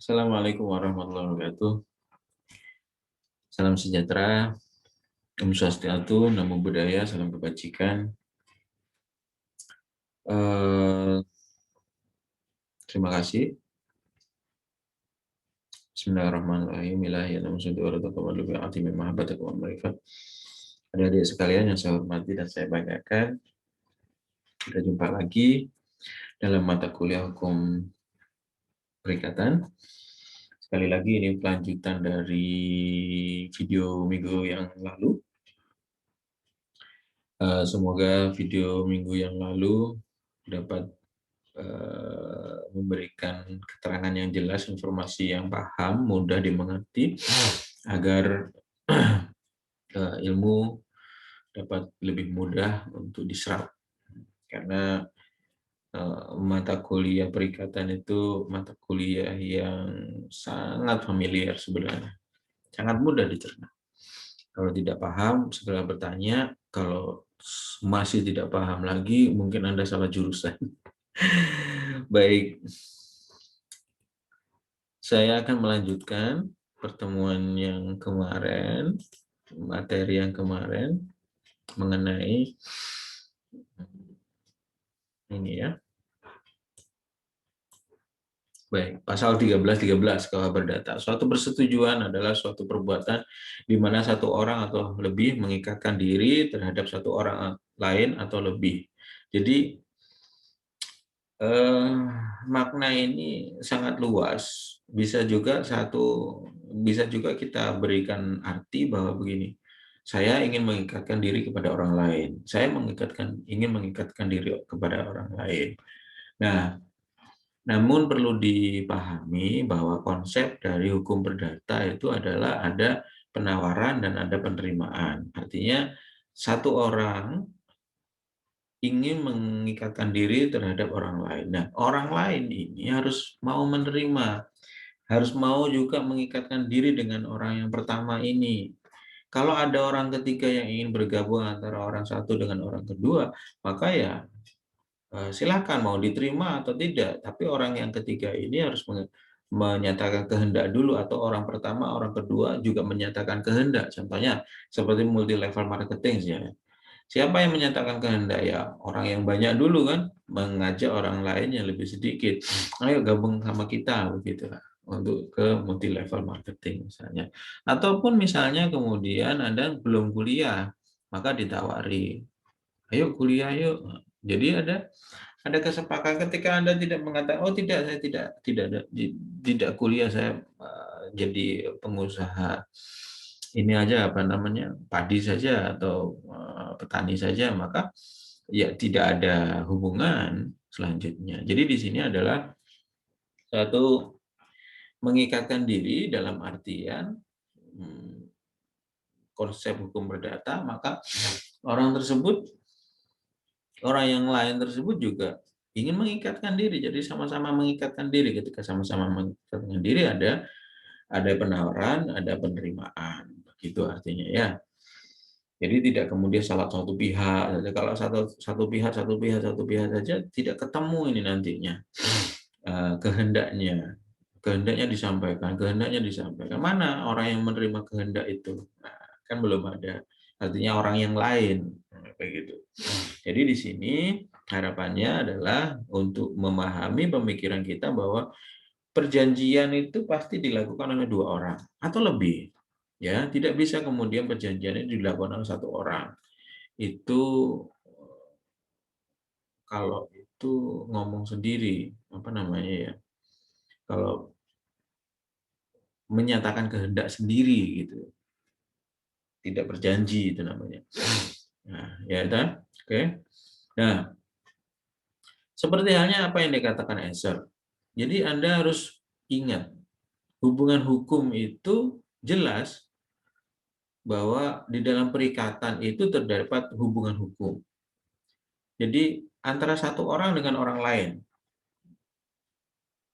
Assalamualaikum warahmatullahi wabarakatuh. Salam sejahtera, Om Swastiastu, Namo Buddhaya, salam kebajikan. Terima kasih. Bismillahirrahmanirrahim. Adik-adik sekalian yang saya hormati dan saya banggakan, kita jumpa lagi dalam mata kuliah hukum perikatan. Sekali lagi ini kelanjutan dari video minggu yang lalu. Semoga video minggu yang lalu dapat memberikan keterangan yang jelas, informasi yang paham, mudah dimengerti, agar ilmu dapat lebih mudah untuk diserap. Karena mata kuliah perikatan itu mata kuliah yang sangat familiar sebenarnya, sangat mudah dicerna. Kalau tidak paham, segera bertanya. Kalau masih tidak paham lagi, mungkin Anda salah jurusan. Baik, saya akan melanjutkan pertemuan yang kemarin, materi yang kemarin mengenai ini ya. Baik, pasal 13.13 KUH Perdata. Suatu persetujuan adalah suatu perbuatan di mana satu orang atau lebih mengikatkan diri terhadap satu orang lain atau lebih. Jadi makna ini sangat luas. Bisa juga kita berikan arti bahwa begini. Saya ingin mengikatkan diri kepada orang lain. Saya ingin mengikatkan diri kepada orang lain. Nah, namun perlu dipahami bahwa konsep dari hukum perdata itu adalah ada penawaran dan ada penerimaan. Artinya satu orang ingin mengikatkan diri terhadap orang lain. Nah, orang lain ini harus mau menerima, harus mau juga mengikatkan diri dengan orang yang pertama ini. Kalau ada orang ketiga yang ingin bergabung antara orang satu dengan orang kedua, maka ya silakan mau diterima atau tidak. Tapi orang yang ketiga ini harus menyatakan kehendak dulu, atau orang pertama, orang kedua juga menyatakan kehendak. Contohnya seperti multi level marketing ya. Siapa yang menyatakan kehendak? Ya orang yang banyak dulu kan, mengajak orang lain yang lebih sedikit. Ayo gabung sama kita, begitu lah, untuk ke multi level marketing misalnya. Ataupun misalnya kemudian Anda belum kuliah, maka ditawari, ayo kuliah yuk. Jadi ada kesepakatan. Ketika Anda tidak mengatakan, oh tidak, saya tidak kuliah, saya jadi pengusaha ini aja, apa namanya, padi saja atau petani saja, maka ya tidak ada hubungan selanjutnya. Jadi di sini adalah satu mengikatkan diri dalam artian konsep hukum perdata, maka orang yang lain tersebut juga ingin mengikatkan diri. Jadi sama-sama mengikatkan diri. Ketika sama-sama mengikatkan diri, ada penawaran, ada penerimaan. Begitu artinya ya. Jadi tidak kemudian salah satu pihak. Kalau satu pihak saja tidak ketemu ini nantinya kehendaknya disampaikan. Mana orang yang menerima kehendak itu? Nah, kan belum ada. Artinya orang yang lain, begitu. Jadi di sini harapannya adalah untuk memahami pemikiran kita bahwa perjanjian itu pasti dilakukan oleh dua orang atau lebih. Ya, tidak bisa kemudian perjanjian itu dilakukan oleh satu orang. Itu kalau itu ngomong sendiri, apa namanya ya? Kalau menyatakan kehendak sendiri gitu. Tidak berjanji itu namanya. Nah, ya kan? Oke. Nah, seperti halnya apa yang dikatakan Esser. Jadi Anda harus ingat, hubungan hukum itu jelas bahwa di dalam perikatan itu terdapat hubungan hukum. Jadi antara satu orang dengan orang lain.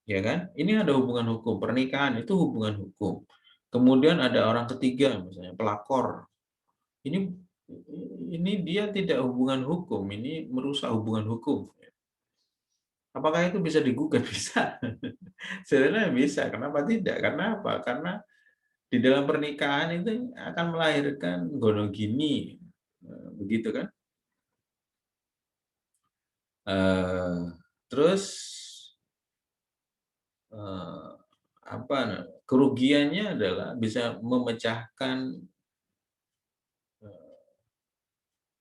Ya kan? Ini ada hubungan hukum. Pernikahan itu hubungan hukum. Kemudian ada orang ketiga, misalnya pelakor. Ini dia tidak hubungan hukum, ini merusak hubungan hukum. Apakah itu bisa digugat? Bisa. Sebenarnya bisa. Kenapa tidak? Karena apa? Karena di dalam pernikahan itu akan melahirkan gonogini, begitu kan? Eh, terus eh, apa? Kerugiannya adalah bisa memecahkan eh,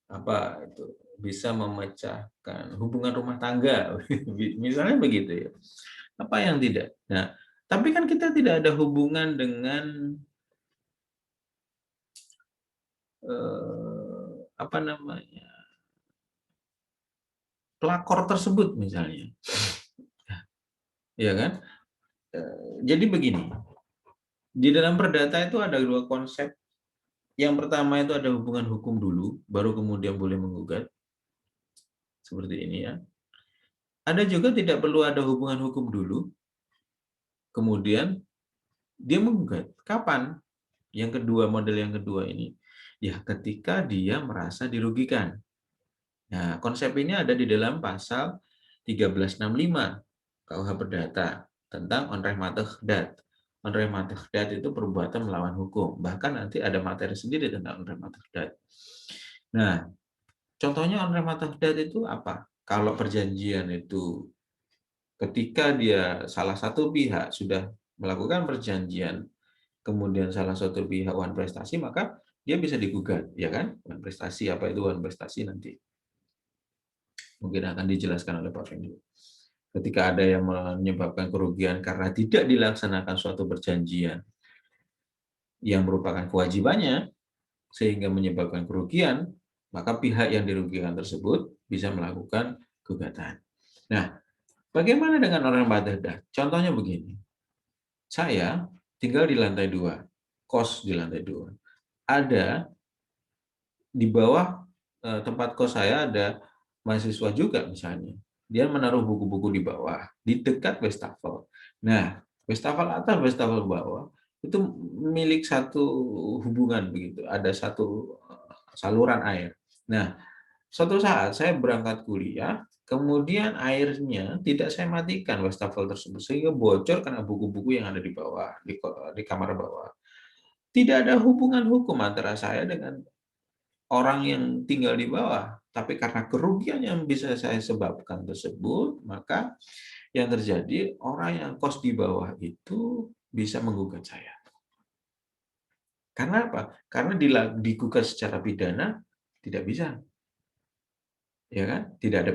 apa itu? Bisa memecahkan hubungan rumah tangga, misalnya begitu ya. Apa yang tidak? Nah, tapi kan kita tidak ada hubungan dengan apa namanya, pelakor tersebut misalnya, ya kan? Jadi begini, di dalam perdata itu ada dua konsep. Yang pertama itu ada hubungan hukum dulu, baru kemudian boleh menggugat, seperti ini ya. Ada juga tidak perlu ada hubungan hukum dulu, kemudian dia menggugat. Kapan? Yang kedua, model yang kedua ini, ya ketika dia merasa dirugikan. Nah, konsep ini ada di dalam pasal 1365 KUH Perdata tentang onreh matehdat. Onreh matehdat itu perbuatan melawan hukum. Bahkan nanti ada materi sendiri tentang onreh matehdat. Nah, contohnya onreh matehdat itu apa? Kalau perjanjian itu ketika dia salah satu pihak sudah melakukan perjanjian, kemudian salah satu pihak wan prestasi, maka dia bisa digugat, ya kan? Wan prestasi, apa itu wan prestasi nanti mungkin akan dijelaskan oleh Pak Fendi. Ketika ada yang menyebabkan kerugian karena tidak dilaksanakan suatu perjanjian yang merupakan kewajibannya, sehingga menyebabkan kerugian, maka pihak yang dirugikan tersebut bisa melakukan gugatan. Nah, bagaimana dengan orang Badadah? Contohnya begini, saya tinggal di lantai 2, kos di lantai 2. Ada di bawah tempat kos saya ada mahasiswa juga misalnya. Dia menaruh buku-buku di bawah, di dekat wastafel. Nah, wastafel atas, wastafel bawah itu milik satu hubungan begitu. Ada satu saluran air. Nah, suatu saat saya berangkat kuliah, kemudian airnya tidak saya matikan wastafel tersebut sehingga bocor karena buku-buku yang ada di bawah, di kamar bawah. Tidak ada hubungan hukum antara saya dengan orang yang tinggal di bawah. Tapi karena kerugian yang bisa saya sebabkan tersebut, maka yang terjadi orang yang kos di bawah itu bisa menggugat saya. Karena apa? Karena digugat secara pidana tidak bisa, ya kan? Tidak ada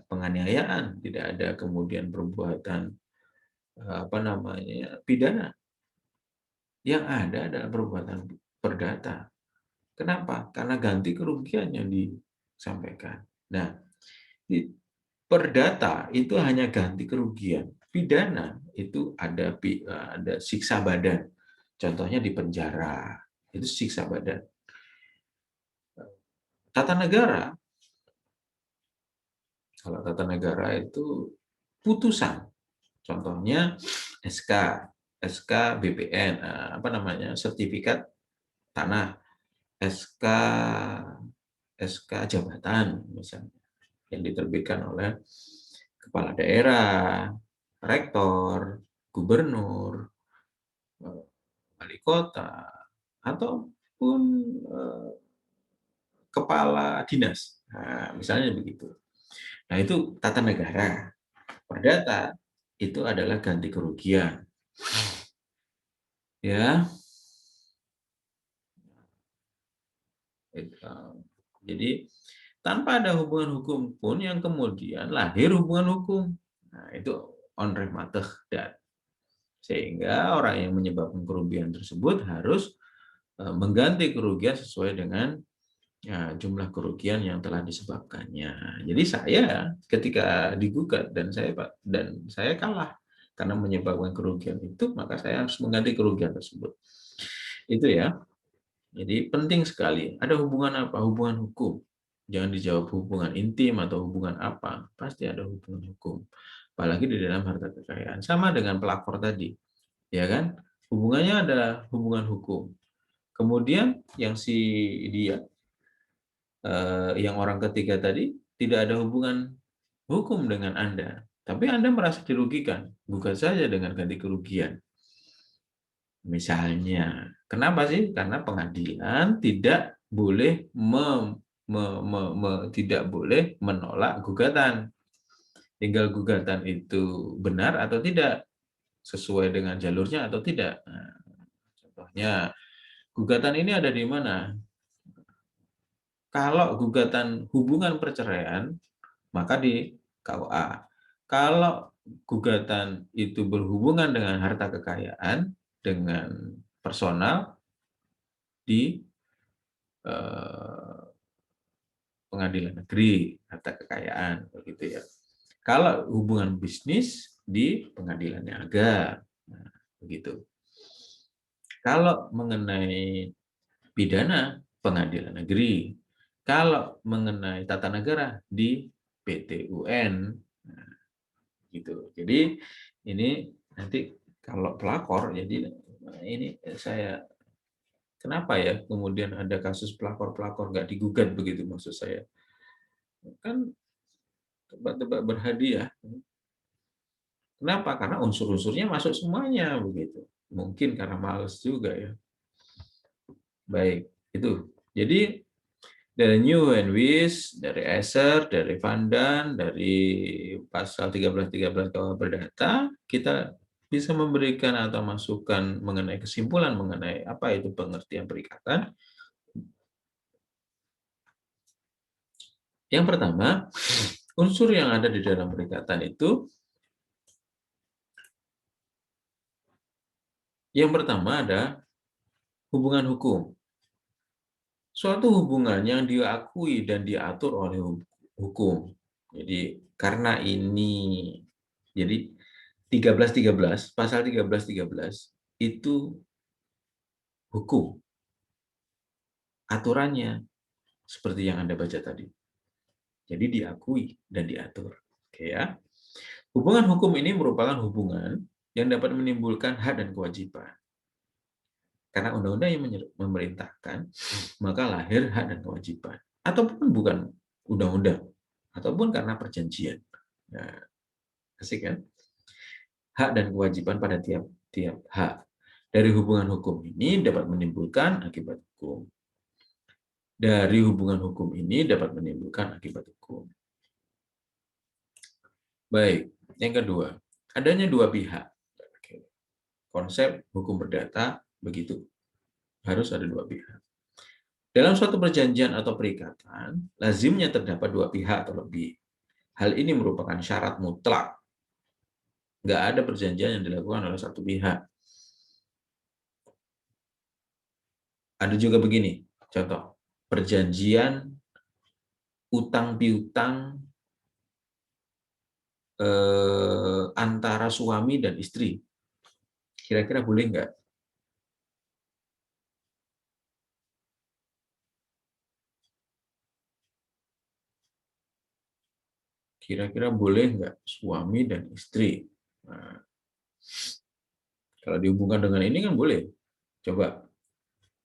penganiayaan, tidak ada kemudian perbuatan apa namanya pidana. Yang ada adalah perbuatan perdata. Kenapa? Karena ganti kerugian yang disampaikan. Nah, di perdata itu hanya ganti kerugian. Pidana itu ada siksa badan. Contohnya di penjara, itu siksa badan. Tata negara, kalau tata negara itu putusan. Contohnya SK, SK BPN, apa namanya, sertifikat tanah, SK SK jabatan misalnya yang diterbitkan oleh kepala daerah, rektor, gubernur, wali kota, ataupun kepala dinas. Nah, misalnya begitu. Nah, itu tata negara. Perdata itu adalah ganti kerugian. Ya, jadi tanpa ada hubungan hukum pun yang kemudian lahir hubungan hukum. Nah, itu onreh mateh dan sehingga orang yang menyebabkan kerugian tersebut harus mengganti kerugian sesuai dengan jumlah kerugian yang telah disebabkannya. Jadi saya ketika digugat dan saya kalah karena menyebabkan kerugian itu, maka saya harus mengganti kerugian tersebut. Itu ya. Jadi penting sekali. Ada hubungan apa? Hubungan hukum. Jangan dijawab hubungan intim atau hubungan apa. Pasti ada hubungan hukum. Apalagi di dalam harta kekayaan. Sama dengan pelakor tadi. Ya kan? Hubungannya adalah hubungan hukum. Kemudian yang si dia yang orang ketiga tadi tidak ada hubungan hukum dengan Anda. Tapi Anda merasa dirugikan, gugat saja dengan ganti kerugian. Misalnya, kenapa sih? Karena pengadilan tidak boleh tidak boleh menolak gugatan. Tinggal gugatan itu benar atau tidak, sesuai dengan jalurnya atau tidak. Nah, contohnya, gugatan ini ada di mana? Kalau gugatan hubungan perceraian, maka di KUA. Kalau gugatan itu berhubungan dengan harta kekayaan, dengan personal, di pengadilan negeri, harta kekayaan, begitu ya. Kalau hubungan bisnis, di pengadilan niaga. Nah, begitu. Kalau mengenai pidana, pengadilan negeri. Kalau mengenai tata negara, di PT UN. Nah, gitu. Jadi ini nanti kalau pelakor, jadi ini saya kenapa ya kemudian ada kasus pelakor-pelakor nggak digugat begitu maksud saya. Kan tebak-tebak berhadiah. Kenapa? Karena unsur-unsurnya masuk semuanya begitu. Mungkin karena males juga ya. Baik, itu. Jadi dari New and Wish, dari Acer, dari Vandan, dari pasal 1313 KUH Perdata, kita bisa memberikan atau masukan mengenai kesimpulan mengenai apa itu pengertian perikatan. Yang pertama, unsur yang ada di dalam perikatan itu, yang pertama ada hubungan hukum. Suatu hubungan yang diakui dan diatur oleh hukum. Jadi karena ini, jadi 1313, pasal 1313 itu hukum. Aturannya seperti yang Anda baca tadi. Jadi diakui dan diatur. Oke ya. Hubungan hukum ini merupakan hubungan yang dapat menimbulkan hak dan kewajiban. Karena undang-undang yang memerintahkan, maka lahir hak dan kewajiban. Ataupun bukan undang-undang, ataupun karena perjanjian. Nah, asik kan? Hak dan kewajiban pada tiap hak. Dari hubungan hukum ini dapat menimbulkan akibat hukum. Dari hubungan hukum ini dapat menimbulkan akibat hukum. Baik, yang kedua, adanya dua pihak. Konsep hukum perdata begitu. Harus ada dua pihak. Dalam suatu perjanjian atau perikatan, lazimnya terdapat dua pihak atau lebih. Hal ini merupakan syarat mutlak. Nggak ada perjanjian yang dilakukan oleh satu pihak. Ada juga begini, contoh. Perjanjian utang piutang antara suami dan istri. Kira-kira boleh nggak? Kira-kira boleh nggak suami dan istri? Nah, kalau dihubungkan dengan ini kan boleh. Coba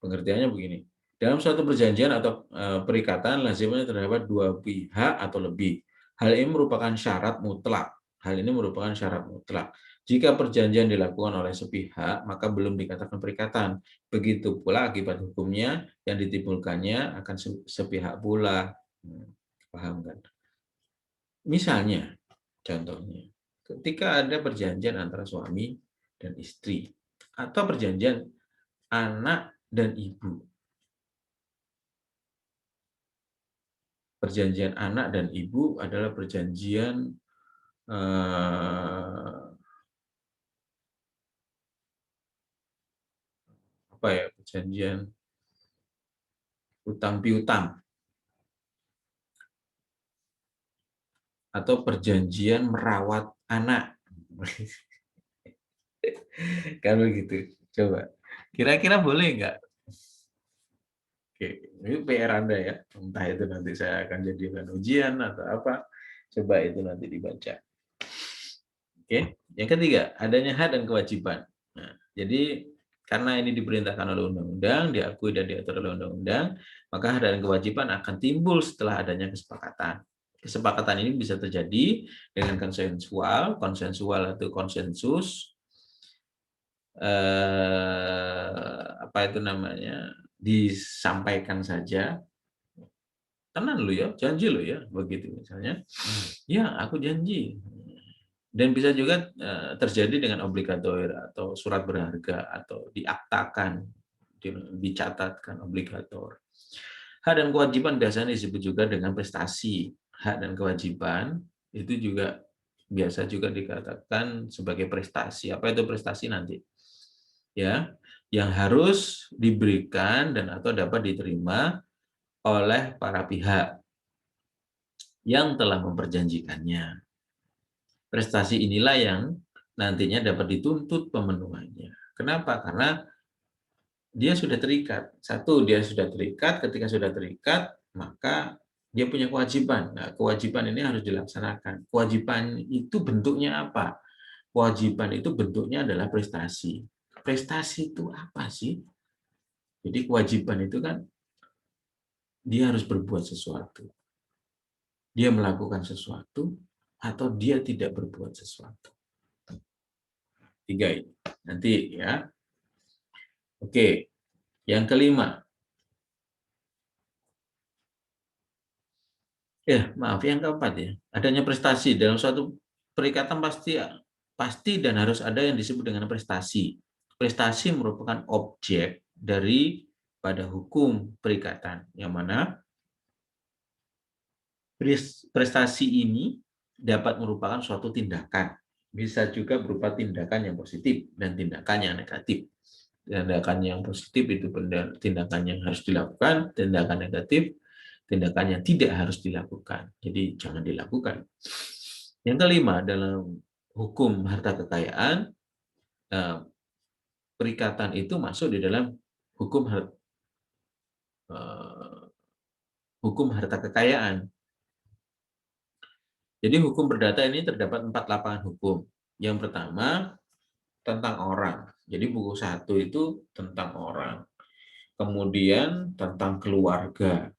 pengertiannya begini. Dalam suatu perjanjian atau perikatan lazimnya terdapat dua pihak atau lebih. Hal ini merupakan syarat mutlak. Hal ini merupakan syarat mutlak. Jika perjanjian dilakukan oleh sepihak, maka belum dikatakan perikatan. Begitu pula akibat hukumnya yang ditimbulkannya akan sepihak pula. Paham kan? Misalnya, contohnya, ketika ada perjanjian antara suami dan istri, atau perjanjian anak dan ibu. Perjanjian anak dan ibu adalah perjanjian apa ya? Perjanjian utang piutang atau perjanjian merawat anak. Kalau gitu, coba. Kira-kira boleh nggak? Oke, ini PR Anda ya. Entah itu nanti saya akan jadikan ujian atau apa. Coba itu nanti dibaca. Oke, yang ketiga, adanya hak dan kewajiban. Nah, jadi karena ini diperintahkan oleh undang-undang, diakui dan diatur oleh undang-undang, maka hak dan kewajiban akan timbul setelah adanya kesepakatan. Kesepakatan ini bisa terjadi dengan konsensual, konsensual atau konsensus, apa itu namanya, disampaikan saja, tenan lu ya, janji lu ya, begitu misalnya, ya aku janji. Dan bisa juga terjadi dengan obligator atau surat berharga atau diaktakan, dicatatkan obligator. Hak dan kewajiban biasanya disebut juga dengan prestasi. Hak dan kewajiban itu juga biasa juga dikatakan sebagai prestasi. Apa itu prestasi nanti? Ya, yang harus diberikan dan atau dapat diterima oleh para pihak yang telah memperjanjikannya. Prestasi inilah yang nantinya dapat dituntut pemenuhannya. Kenapa? Karena dia sudah terikat. Satu, dia sudah terikat. Ketika sudah terikat, maka dia punya kewajiban. Nah, kewajiban ini harus dilaksanakan. Kewajiban itu bentuknya apa? Kewajiban itu bentuknya adalah prestasi. Prestasi itu apa sih? Jadi kewajiban itu kan dia harus berbuat sesuatu. Dia melakukan sesuatu atau dia tidak berbuat sesuatu. Tiga ini. Nanti ya. Oke. Yang kelima. Maaf, yang keempat ya. Adanya prestasi dalam suatu perikatan pasti dan harus ada yang disebut dengan prestasi. Prestasi merupakan objek dari pada hukum perikatan, yang mana prestasi ini dapat merupakan suatu tindakan. Bisa juga berupa tindakan yang positif dan tindakan yang negatif. Tindakan yang positif itu tindakan yang harus dilakukan, tindakan negatif tindakan yang tidak harus dilakukan. Jadi jangan dilakukan. Yang kelima, dalam hukum harta kekayaan, perikatan itu masuk di dalam hukum harta kekayaan. Jadi hukum perdata ini terdapat 4 lapangan hukum. Yang pertama, tentang orang. Jadi buku 1 itu tentang orang. Kemudian tentang keluarga,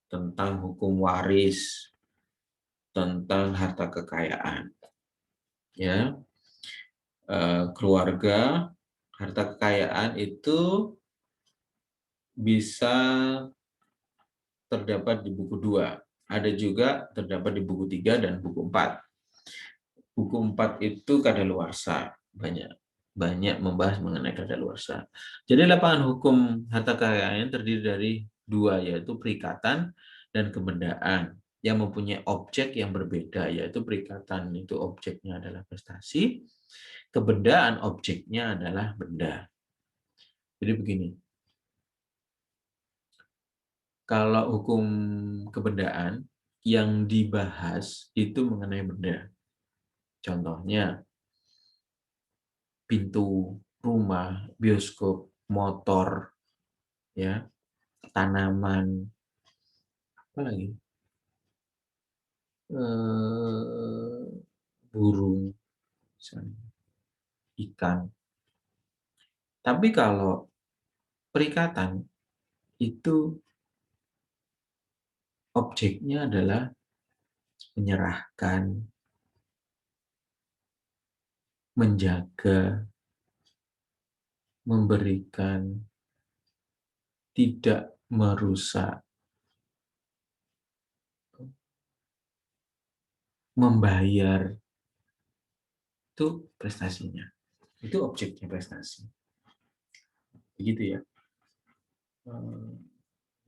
tentang hukum waris, tentang harta kekayaan. Ya, keluarga, harta kekayaan itu bisa terdapat di buku 2. Ada juga terdapat di buku 3 dan buku 4. Buku 4 itu kadaluarsa, banyak membahas mengenai kadaluarsa. Jadi lapangan hukum harta kekayaan terdiri dari 2, yaitu perikatan dan kebendaan yang mempunyai objek yang berbeda, yaitu perikatan itu objeknya adalah prestasi, kebendaan objeknya adalah benda. Jadi begini, kalau hukum kebendaan yang dibahas itu mengenai benda. Contohnya, pintu, rumah, bioskop, motor, ya, tanaman, apa lagi? Burung, misalnya, ikan. Tapi kalau perikatan itu objeknya adalah menyerahkan, menjaga, memberikan, tidak merusak, membayar, itu prestasinya. Itu objeknya prestasi. Begitu ya.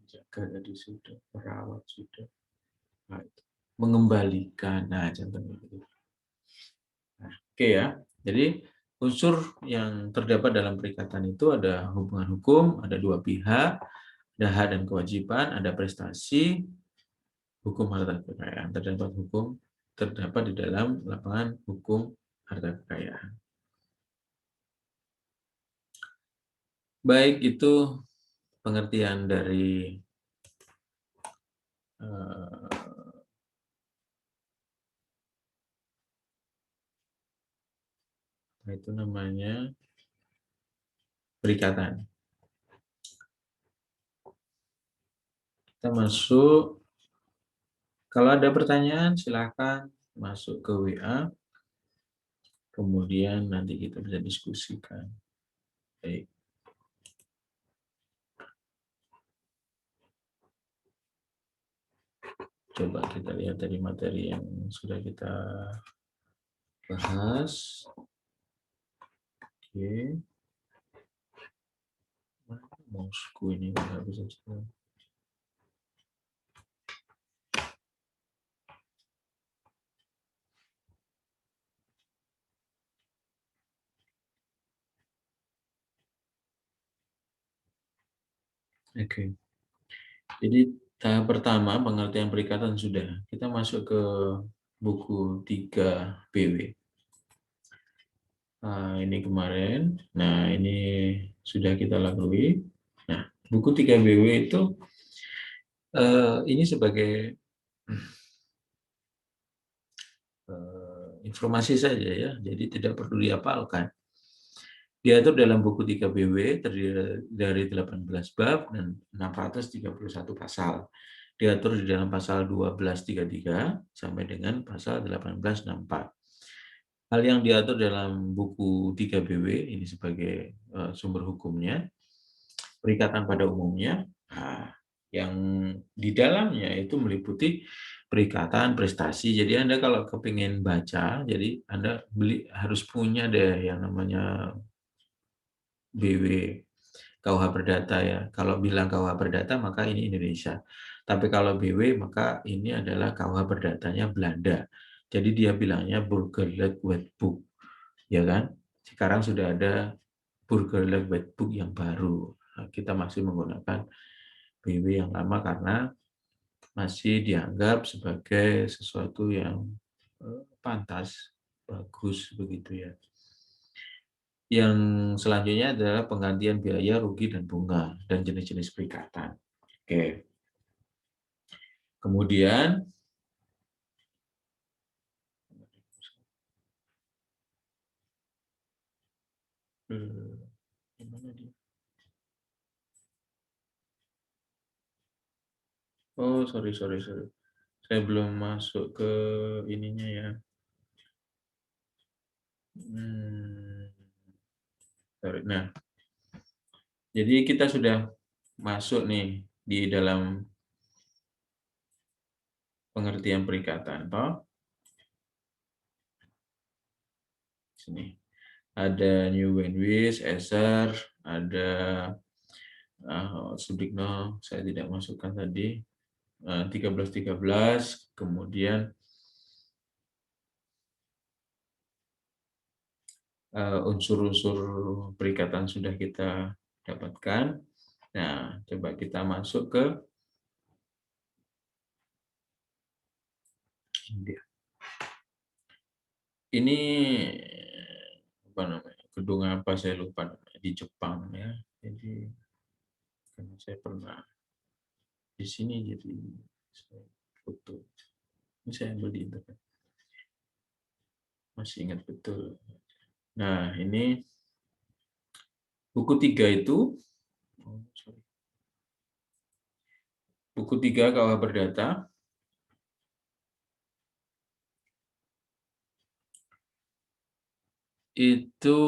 Jaga tadi sudah, merawat sudah. Nah, itu. Mengembalikan, nah contohnya gitu. Nah, oke ya. Jadi unsur yang terdapat dalam perikatan itu ada hubungan hukum, ada 2 pihak, ada hak dan kewajiban, ada prestasi, hukum harta kekayaan. Terdapat di dalam lapangan hukum harta kekayaan. Baik, itu pengertian dari itu namanya perikatan. Kita masuk Kalau ada pertanyaan, silakan masuk ke WA, kemudian nanti kita bisa diskusikan. Baik. Coba kita lihat dari materi yang sudah kita bahas. Oke. Mouseku ini nggak bisa jalan. Oke. Jadi tahap pertama pengertian perikatan sudah. Kita masuk ke buku 3 BW. Nah, ini kemarin. Nah, ini sudah kita lalui. Nah, buku 3 BW itu ini sebagai informasi saja ya. Jadi tidak perlu dihafalkan. Diatur dalam buku 3 BW terdiri dari 18 bab dan 631 pasal. Diatur di dalam pasal 1233 sampai dengan pasal 1864. Hal yang diatur dalam buku 3 BW ini sebagai sumber hukumnya, perikatan pada umumnya, yang di dalamnya itu meliputi perikatan, prestasi. Jadi Anda kalau kepingin baca, jadi Anda harus punya deh yang namanya BW KUH Perdata ya. Kalau bilang KUH Perdata maka ini Indonesia. Tapi kalau BW maka ini adalah KUH Perdatanya Belanda. Jadi dia bilangnya Burgerlijk Wetboek. Ya kan? Sekarang sudah ada Burgerlijk Wetboek yang baru. Nah, kita masih menggunakan BW yang lama karena masih dianggap sebagai sesuatu yang pantas, bagus begitu ya. Yang selanjutnya adalah penggantian biaya, rugi, dan bunga, dan jenis-jenis perikatan. Oke. Kemudian, gimana dia? Oh, sorry. Saya belum masuk ke ininya ya. Sorry. Nah, jadi kita sudah masuk nih di dalam pengertian perikatan, toh? Sini. Ada New Wenwis, Esser, ada Sudikno, saya tidak masukkan tadi. 1313, kemudian unsur-unsur perikatan sudah kita dapatkan. Nah, coba kita masuk ke India. Ini apa namanya? Gedung apa saya lupa namanya, di Jepang ya. Jadi karena saya pernah di sini jadi saya foto. Ini saya ambil di internet. Masih ingat betul. Nah, ini buku 3 itu buku 3 KUH Perdata itu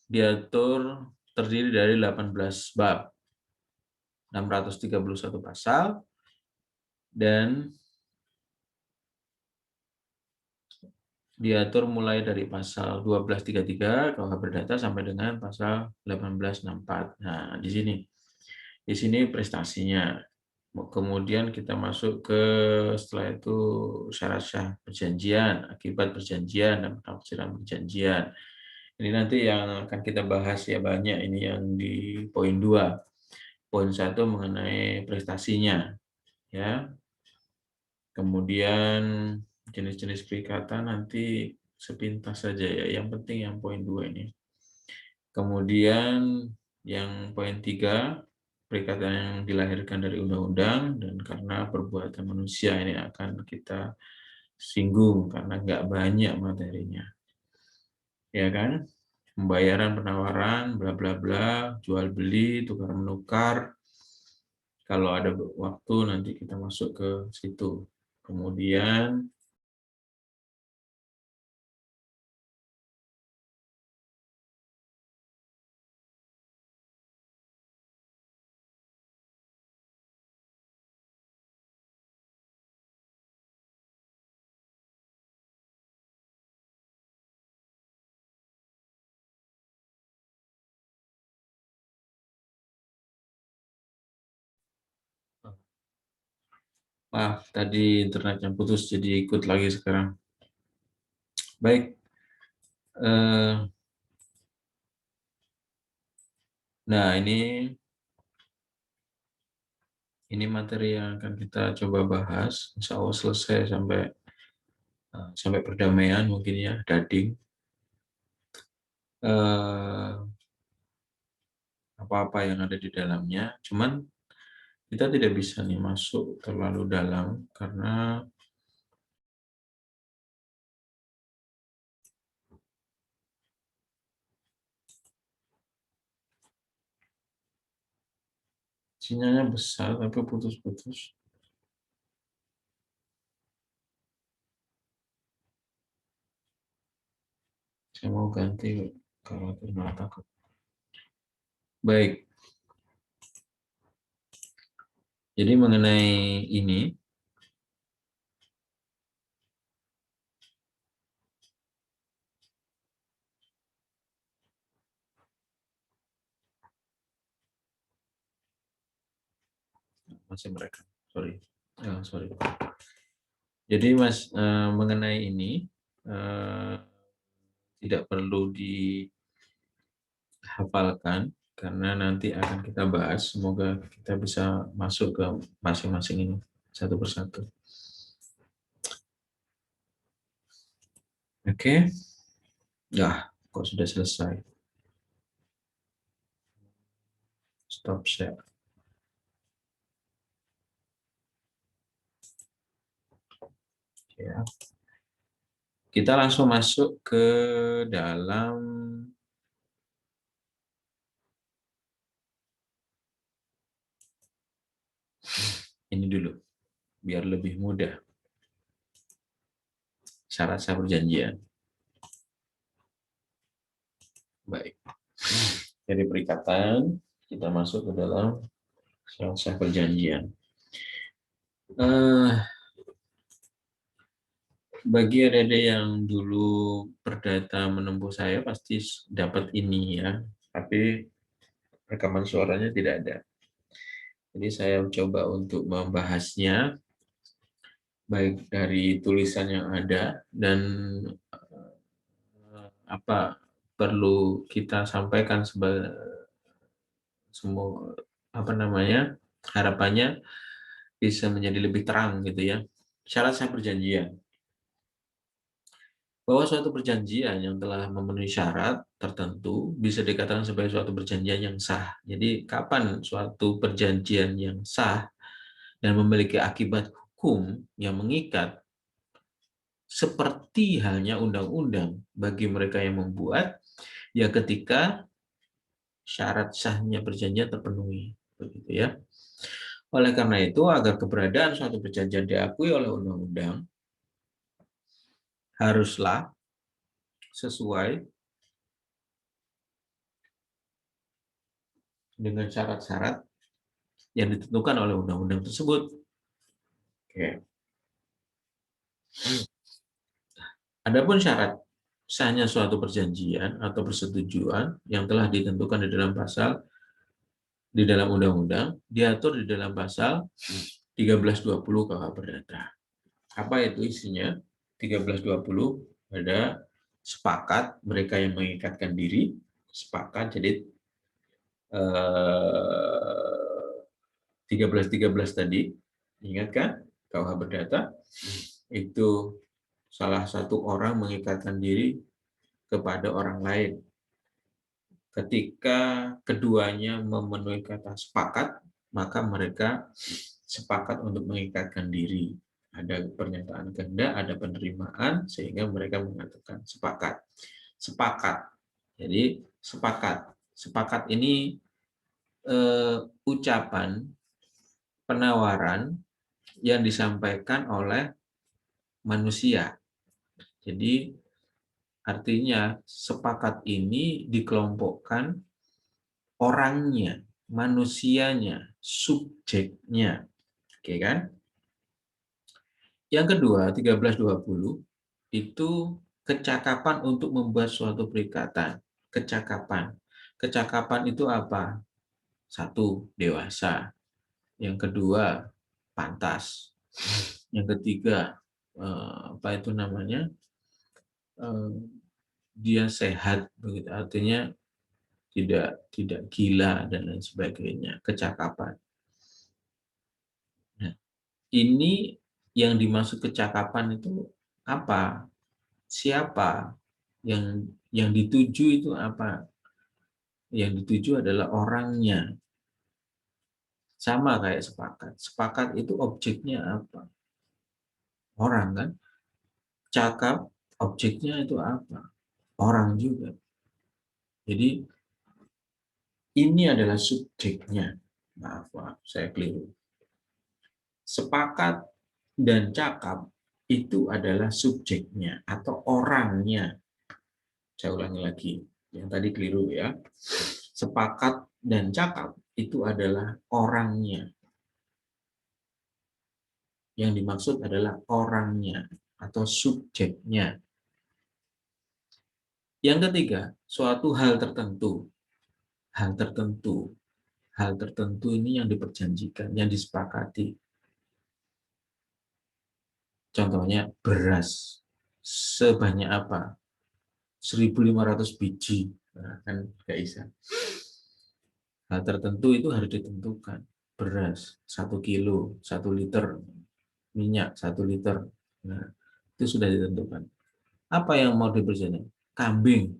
diatur terdiri dari 18 bab, 631 pasal, dan diatur mulai dari pasal 1233 KUH Perdata sampai dengan pasal 1864. Nah, di sini prestasinya. Kemudian kita masuk ke setelah itu syarat sah perjanjian, akibat perjanjian, dan penafsiran perjanjian. Ini nanti yang akan kita bahas ya, banyak ini yang di poin 2. Poin 1 mengenai prestasinya ya. Kemudian jenis-jenis perikatan nanti sepintas saja ya. Yang penting yang poin 2 ini. Kemudian yang poin 3, perikatan yang dilahirkan dari undang-undang, dan karena perbuatan manusia ini akan kita singgung karena nggak banyak materinya. Ya kan? Pembayaran, penawaran, bla bla bla, jual beli, tukar menukar. Kalau ada waktu nanti kita masuk ke situ. Kemudian maaf, tadi internetnya putus, jadi ikut lagi sekarang. Baik. Nah, ini materi yang akan kita coba bahas. Insya Allah selesai sampai perdamaian mungkin ya, dading. Apa-apa yang ada di dalamnya. Cuman kita tidak bisa nih masuk terlalu dalam karena sinyalnya besar tapi putus-putus. Saya mau ganti kalau malah takut. Baik. Jadi mengenai ini, masih mereka, sorry. Sorry. Jadi mengenai ini tidak perlu dihafalkan karena nanti akan kita bahas. Semoga kita bisa masuk ke masing-masing ini satu persatu. Oke. Ya, kok sudah selesai. Stop share. Ya. Kita langsung masuk ke dalam ini dulu, biar lebih mudah. Syarat sah perjanjian. Baik. Dari perikatan, kita masuk ke dalam syarat sah perjanjian. Bagi adik-adik yang dulu perdata menempuh saya pasti dapat ini ya, tapi rekaman suaranya tidak ada. Jadi saya coba untuk membahasnya baik dari tulisan yang ada dan apa perlu kita sampaikan sebagai semua harapannya bisa menjadi lebih terang gitu ya. Syarat sah perjanjian. Bahwa suatu perjanjian yang telah memenuhi syarat tertentu bisa dikatakan sebagai suatu perjanjian yang sah. Jadi kapan suatu perjanjian yang sah dan memiliki akibat hukum yang mengikat seperti halnya undang-undang bagi mereka yang membuat, ya ketika syarat sahnya perjanjian terpenuhi, begitu ya. Oleh karena itu, agar keberadaan suatu perjanjian diakui oleh undang-undang, haruslah sesuai dengan syarat-syarat yang ditentukan oleh undang-undang tersebut. Oke. Adapun syarat sahnya suatu perjanjian atau persetujuan yang telah ditentukan di dalam undang-undang diatur di dalam pasal 1320 KUH Perdata. Apa itu isinya? 1320 ada sepakat mereka yang mengikatkan diri, sepakat jadi 1313 tadi, ingat kan? KUH Perdata itu salah satu orang mengikatkan diri kepada orang lain. Ketika keduanya memenuhi kata sepakat, maka mereka sepakat untuk mengikatkan diri. Ada pernyataan kehendak, ada penerimaan, sehingga mereka mengatakan sepakat. Sepakat. Jadi sepakat. Sepakat ini ucapan penawaran yang disampaikan oleh manusia. Jadi artinya sepakat ini dikelompokkan orangnya, manusianya, subjeknya. Oke kan? Yang kedua, 1320 itu kecakapan untuk membuat suatu perikatan. Kecakapan. Kecakapan itu apa? Satu, dewasa. Yang kedua, pantas. Yang ketiga, apa itu namanya? Dia sehat, begitu. Artinya tidak gila dan lain sebagainya. Kecakapan. Nah, ini yang dimaksud kecakapan itu apa? Siapa? Yang dituju itu apa? Yang dituju adalah orangnya. Sama kayak sepakat. Sepakat itu objeknya apa? Orang kan? Cakap, objeknya itu apa? Orang juga. Jadi ini adalah subjeknya. Maaf, saya keliru. Sepakat dan cakap itu adalah subjeknya atau orangnya. Saya ulangi lagi, yang tadi keliru ya. Sepakat dan cakap itu adalah orangnya. Yang dimaksud adalah orangnya atau subjeknya. Yang ketiga, suatu hal tertentu. Hal tertentu. Hal tertentu ini yang diperjanjikan, yang disepakati. Contohnya beras. Sebanyak apa? 1.500 biji. Nah, kan nggak bisa. Hal tertentu itu harus ditentukan. Beras 1 kilo, 1 liter. Minyak 1 liter. Nah, itu sudah ditentukan. Apa yang mau diperjanjikan? Kambing.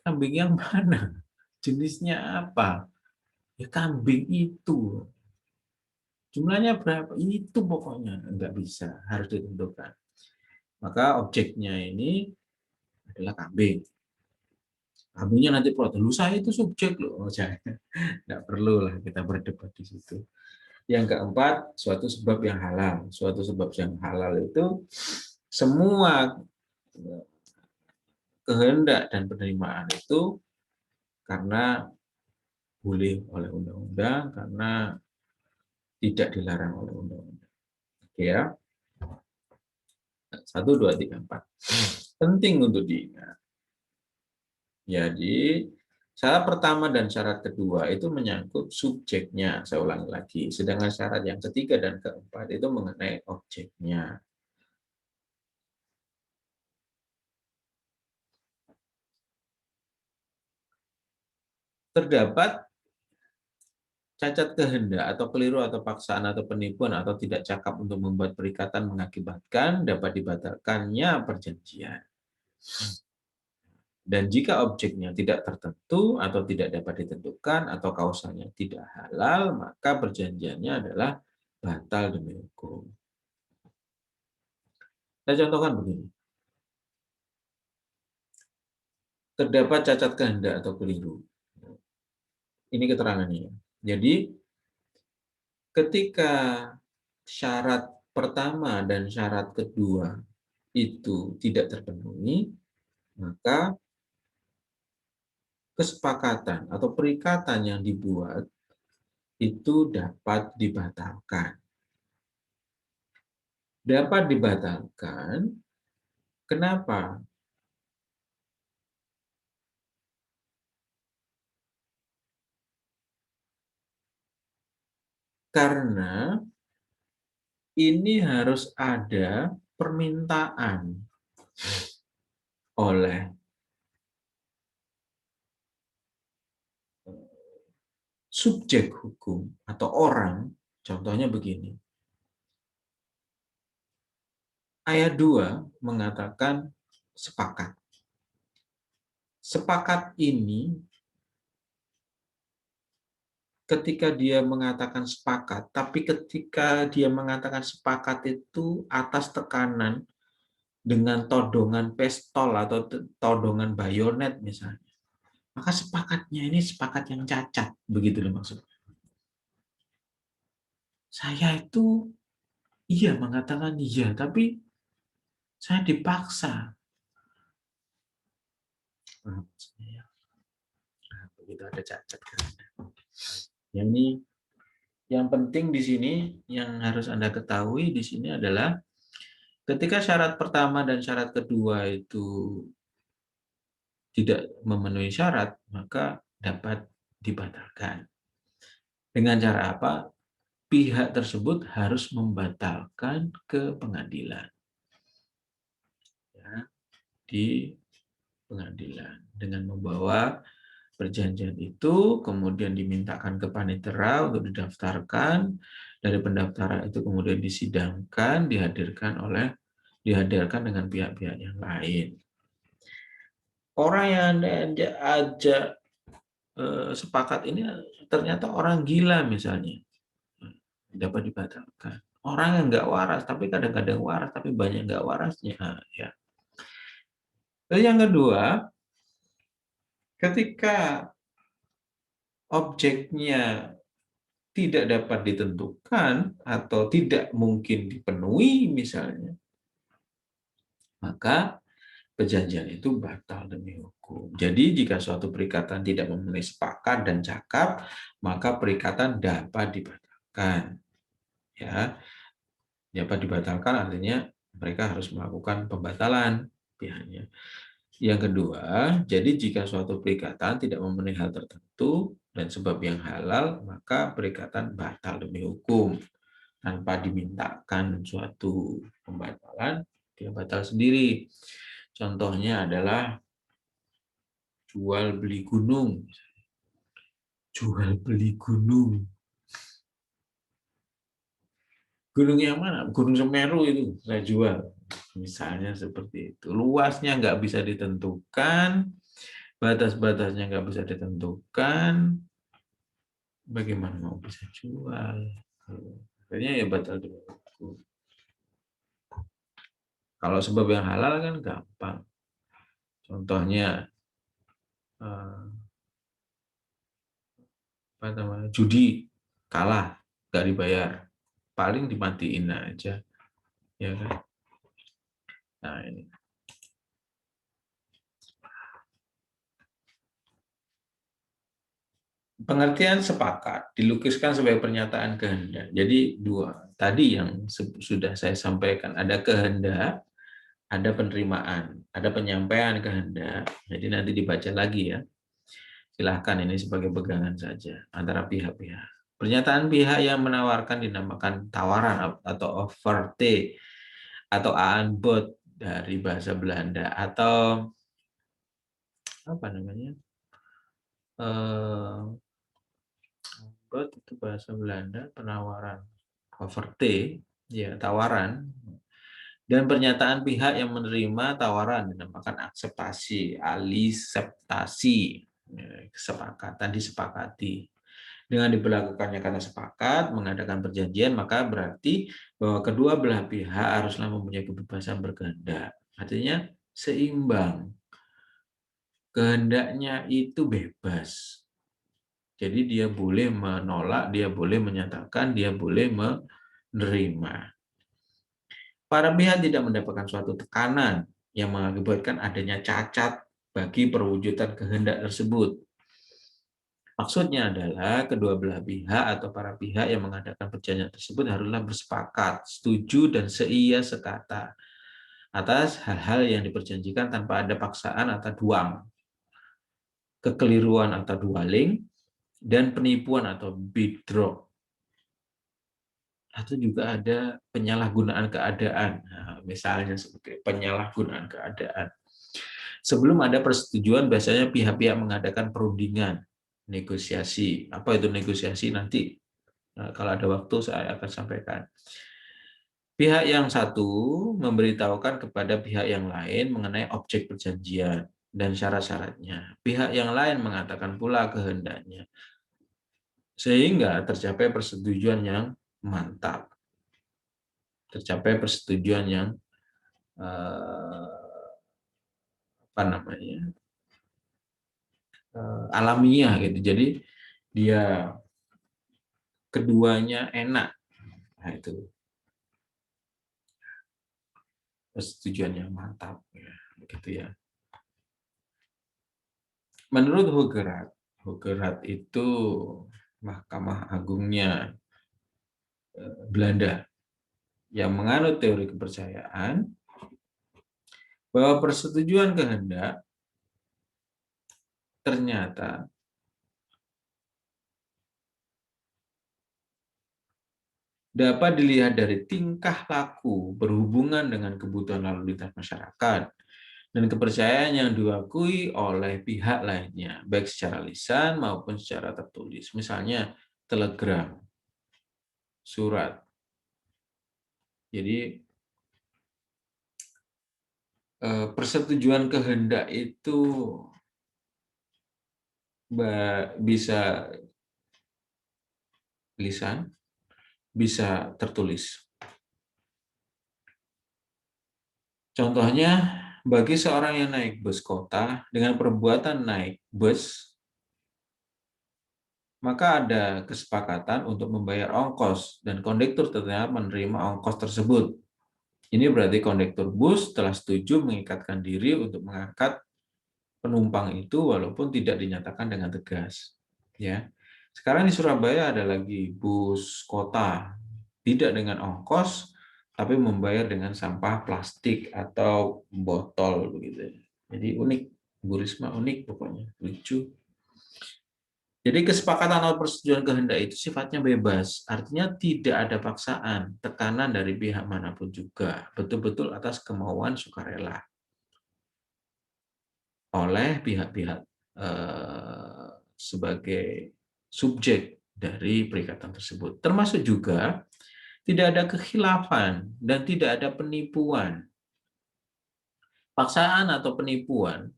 Kambing yang mana? Jenisnya apa? Ya kambing itu. Jumlahnya berapa? Itu pokoknya. Enggak bisa. Harus ditentukan. Maka objeknya ini adalah kambing. Kambingnya nanti protes. Lu saya itu subjek loh. Oh, saya. Enggak perlu lah kita berdebat di situ. Yang keempat, suatu sebab yang halal. Suatu sebab yang halal itu semua kehendak dan penerimaan itu karena boleh oleh undang-undang, karena tidak dilarang oleh undang-undang. Oke ya. 1, 2, 3, 4. Penting untuk diingat. Jadi, syarat pertama dan syarat kedua itu menyangkut subjeknya, saya ulangi lagi. Sedangkan syarat yang ketiga dan keempat itu mengenai objeknya. Terdapat cacat kehendak atau keliru atau paksaan atau penipuan atau tidak cakap untuk membuat perikatan mengakibatkan dapat dibatalkannya perjanjian. Dan jika objeknya tidak tertentu atau tidak dapat ditentukan atau kausalnya tidak halal, maka perjanjiannya adalah batal demi hukum. Saya contohkan begini. Terdapat cacat kehendak atau keliru. Ini keterangannya. Jadi, ketika syarat pertama dan syarat kedua itu tidak terpenuhi, maka kesepakatan atau perikatan yang dibuat itu dapat dibatalkan. Dapat dibatalkan, kenapa? Karena ini harus ada permintaan oleh subjek hukum atau orang. Contohnya begini. Ayat 2 mengatakan sepakat. Sepakat ini ketika dia mengatakan sepakat, tapi ketika dia mengatakan sepakat itu atas tekanan dengan todongan pistol atau todongan bayonet misalnya, maka sepakatnya ini sepakat yang cacat, begitu loh maksudnya. Saya itu iya mengatakan iya, tapi saya dipaksa. Nah, begitu ada cacat kan. Yang ini yang penting di sini yang harus Anda ketahui di sini adalah ketika syarat pertama dan syarat kedua itu tidak memenuhi syarat, maka dapat dibatalkan. Dengan cara apa? Pihak tersebut harus membatalkan ke pengadilan. Ya, di pengadilan dengan membawa perjanjian itu, kemudian dimintakan ke panitera untuk didaftarkan. Dari pendaftaran itu kemudian disidangkan, dihadirkan dengan pihak-pihak yang lain. Orang yang Anda ajak sepakat ini ternyata orang gila misalnya, dapat dibatalkan. Orang yang nggak waras, tapi kadang-kadang waras, tapi banyak nggak warasnya. Nah, ya. Lalu yang kedua, ketika objeknya tidak dapat ditentukan atau tidak mungkin dipenuhi misalnya, maka perjanjian itu batal demi hukum. Jadi jika suatu perikatan tidak memenuhi sepakat dan cakap, maka perikatan dapat dibatalkan. Ya, dapat dibatalkan artinya mereka harus melakukan pembatalan pihaknya. Yang kedua, jadi jika suatu perikatan tidak memenuhi hal tertentu dan sebab yang halal, maka perikatan batal demi hukum. Tanpa dimintakan suatu pembatalan, dia batal sendiri. Contohnya adalah jual beli gunung. Jual beli gunung. Gunung yang mana? Gunung Semeru itu saya jual. Misalnya seperti itu. Luasnya nggak bisa ditentukan, batas-batasnya nggak bisa ditentukan, bagaimana mau bisa jual? Akhirnya ya batal dulu. Kalau sebab yang halal kan gampang. Contohnya apa namanya, judi, kalah nggak dibayar, paling dimatiin aja, ya kan? Nah ini pengertian sepakat dilukiskan sebagai pernyataan kehendak. Jadi dua tadi yang sudah saya sampaikan, ada kehendak, ada penerimaan, ada penyampaian kehendak. Jadi nanti dibaca lagi ya. Silahkan, ini sebagai pegangan saja antara pihak-pihak. Pernyataan pihak yang menawarkan dinamakan tawaran atau offerte atau aanbod dari bahasa Belanda, atau apa namanya? Aanbod itu bahasa Belanda, penawaran. Offerte ya tawaran. Dan pernyataan pihak yang menerima tawaran dinamakan akseptasi, aliseptasi, kesepakatan, disepakati. Dengan diberlakukannya kata sepakat, mengadakan perjanjian, maka berarti bahwa kedua belah pihak haruslah mempunyai kebebasan berkehendak. Artinya seimbang. Kehendaknya itu bebas. Jadi dia boleh menolak, dia boleh menyatakan, dia boleh menerima. Para pihak tidak mendapatkan suatu tekanan yang mengakibatkan adanya cacat bagi perwujudan kehendak tersebut. Maksudnya adalah kedua belah pihak atau para pihak yang mengadakan perjanjian tersebut haruslah bersepakat, setuju, dan seia sekata atas hal-hal yang diperjanjikan tanpa ada paksaan atau duang, kekeliruan atau dualing, dan penipuan atau bidrog. Atau juga ada penyalahgunaan keadaan. Nah, misalnya seperti penyalahgunaan keadaan. Sebelum ada persetujuan, biasanya pihak-pihak mengadakan perundingan, negosiasi. Apa itu negosiasi? Nanti kalau ada waktu saya akan sampaikan. Pihak yang satu memberitahukan kepada pihak yang lain mengenai objek perjanjian dan syarat-syaratnya. Pihak yang lain mengatakan pula kehendaknya. Sehingga tercapai persetujuan yang mantap. Tercapai persetujuan yang apa namanya? Alamiah gitu. Jadi dia keduanya enak. Nah, itu. persetujuan yang mantap, ya, begitu ya. Menurut Hogerat itu Mahkamah Agungnya Belanda yang menganut teori kepercayaan bahwa persetujuan kehendak ternyata dapat dilihat dari tingkah laku berhubungan dengan kebutuhan lalu lintas masyarakat dan kepercayaan yang diakui oleh pihak lainnya, baik secara lisan maupun secara tertulis. Misalnya telegram, surat. Jadi persetujuan kehendak itu bisa lisan, bisa tertulis. Contohnya, bagi seorang yang naik bus kota, dengan perbuatan naik bus, maka ada kesepakatan untuk membayar ongkos, dan kondektur ternyata menerima ongkos tersebut. Ini berarti kondektur bus telah setuju mengikatkan diri untuk mengangkat penumpang itu walaupun tidak dinyatakan dengan tegas. Ya. Sekarang di Surabaya ada lagi bus kota, tidak dengan ongkos, tapi membayar dengan sampah plastik atau botol begitu. Jadi unik, Bu Risma unik pokoknya, lucu. Jadi kesepakatan atau persetujuan kehendak itu sifatnya bebas, artinya tidak ada paksaan, tekanan dari pihak manapun juga, betul-betul atas kemauan sukarela oleh pihak-pihak sebagai subjek dari perikatan tersebut. Termasuk juga tidak ada kekhilafan dan tidak ada penipuan. Paksaan atau penipuan,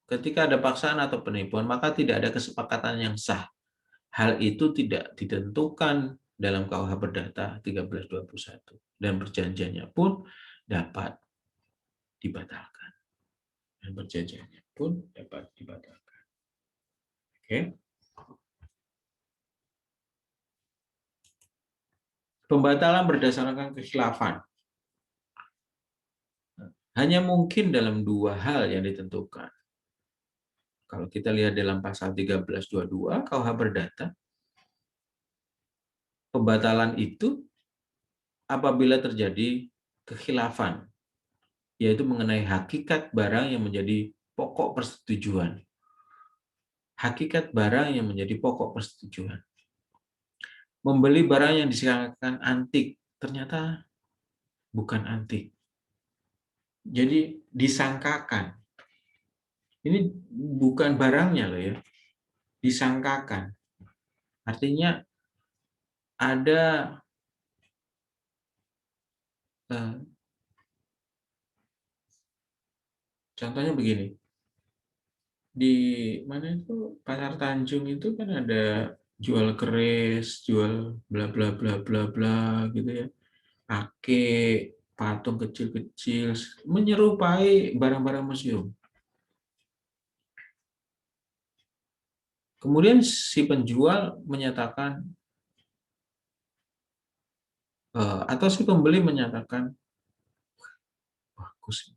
ketika ada paksaan atau penipuan, maka tidak ada kesepakatan yang sah. Hal itu tidak ditentukan dalam KUH Perdata 1321 dan perjanjiannya pun dapat dibatalkan. Dan perjanjiannya pun dapat dibatalkan. Oke. Pembatalan berdasarkan kekhilafan hanya mungkin dalam dua hal yang ditentukan. Kalau kita lihat dalam pasal 1322 KUH Perdata, pembatalan itu apabila terjadi kekhilafan, yaitu mengenai hakikat barang yang menjadi pokok persetujuan. Hakikat barang yang menjadi pokok persetujuan. Membeli barang yang disangkakan antik, ternyata bukan antik. Jadi disangkakan. Ini bukan barangnya loh ya, disangkakan. Artinya ada contohnya begini. Di mana itu Pasar Tanjung itu kan ada jual keris, jual bla bla bla bla bla gitu ya. Ake, patung kecil-kecil menyerupai barang-barang museum. Kemudian si penjual menyatakan atau si pembeli menyatakan bagus.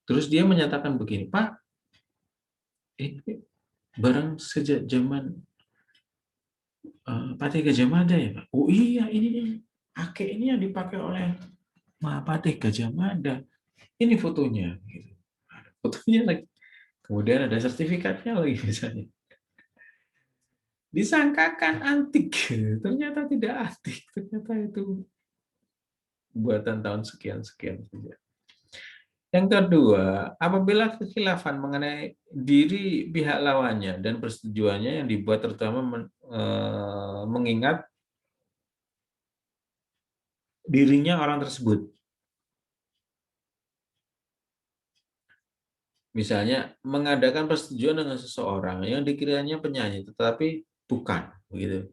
Terus dia menyatakan begini, Pak, ini barang sejak zaman Patih Gajah Mada ya, Pak? Oh iya, ini Ake ini yang dipakai oleh Patih Gajah Mada. Ini fotonya. Gitu. Fotonya lagi. Kemudian ada sertifikatnya lagi misalnya. Disangkakan antik, ternyata tidak antik, ternyata itu buatan tahun sekian-sekian saja. Yang kedua, apabila kekhilafan mengenai diri pihak lawannya dan persetujuannya yang dibuat terutama mengingat dirinya orang tersebut. Misalnya mengadakan persetujuan dengan seseorang yang dikiranya penyanyi tetapi bukan, begitu.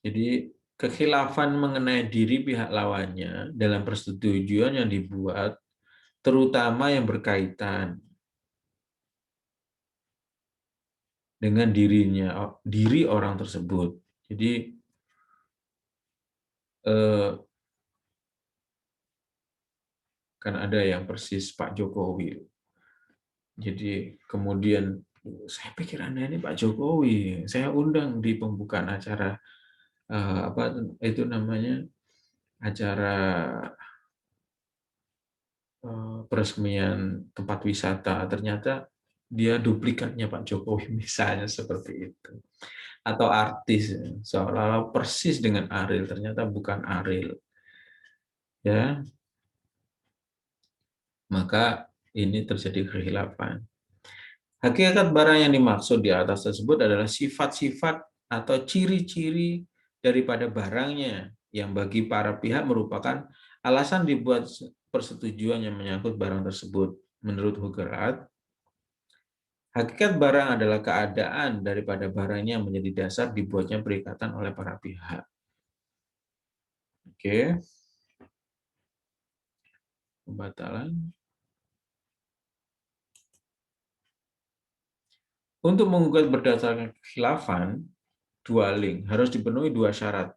Jadi kekhilafan mengenai diri pihak lawannya dalam persetujuan yang dibuat, terutama yang berkaitan dengan diri orang tersebut. Jadi kan ada yang persis Pak Jokowi. Jadi kemudian saya pikir Anda ini Pak Jokowi. Saya undang di pembukaan acara apa itu namanya, acara peresmian tempat wisata. Ternyata dia duplikatnya Pak Jokowi misalnya seperti itu. Atau artis seolah-olah persis dengan Ariel, ternyata bukan Ariel. Ya, maka ini terjadi kekhilafan. Hakikat barang yang dimaksud di atas tersebut adalah sifat-sifat atau ciri-ciri daripada barangnya yang bagi para pihak merupakan alasan dibuat persetujuan yang menyangkut barang tersebut. Menurut Hugerat, hakikat barang adalah keadaan daripada barangnya yang menjadi dasar dibuatnya perikatan oleh para pihak. Oke, pembatalan. Untuk menggugat berdasarkan kekhilafan, dwelling harus dipenuhi dua syarat.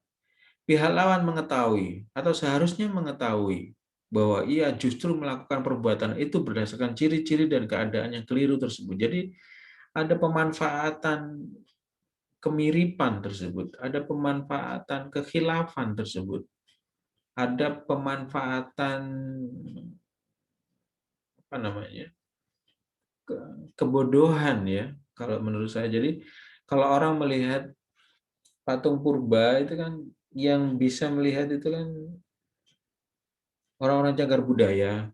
Pihak lawan mengetahui atau seharusnya mengetahui bahwa ia justru melakukan perbuatan itu berdasarkan ciri-ciri dan keadaan yang keliru tersebut. Jadi ada pemanfaatan kemiripan tersebut, ada pemanfaatan kekhilafan tersebut, ada pemanfaatan apa namanya, kebodohan ya kalau menurut saya. Jadi kalau orang melihat patung purba itu kan, yang bisa melihat itu kan orang-orang cagar budaya.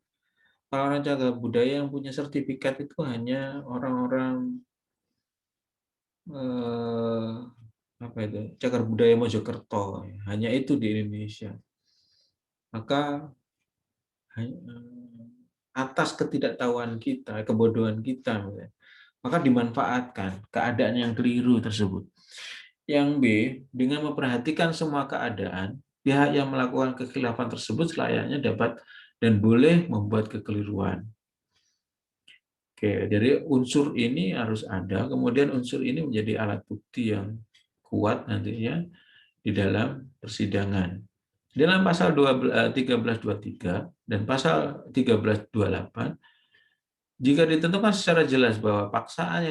Orang-orang cagar budaya yang punya sertifikat itu hanya orang-orang apa itu, cagar budaya Mojokerto, hanya itu di Indonesia. Maka atas ketidaktahuan kita, kebodohan kita, maka dimanfaatkan keadaan yang keliru tersebut. Yang B, dengan memperhatikan semua keadaan, pihak yang melakukan kekhilafan tersebut selayaknya dapat dan boleh membuat kekeliruan. Oke, jadi unsur ini harus ada, kemudian unsur ini menjadi alat bukti yang kuat nantinya di dalam persidangan. Dalam pasal 1323 dan pasal 1328, jika ditentukan secara jelas bahwa paksaan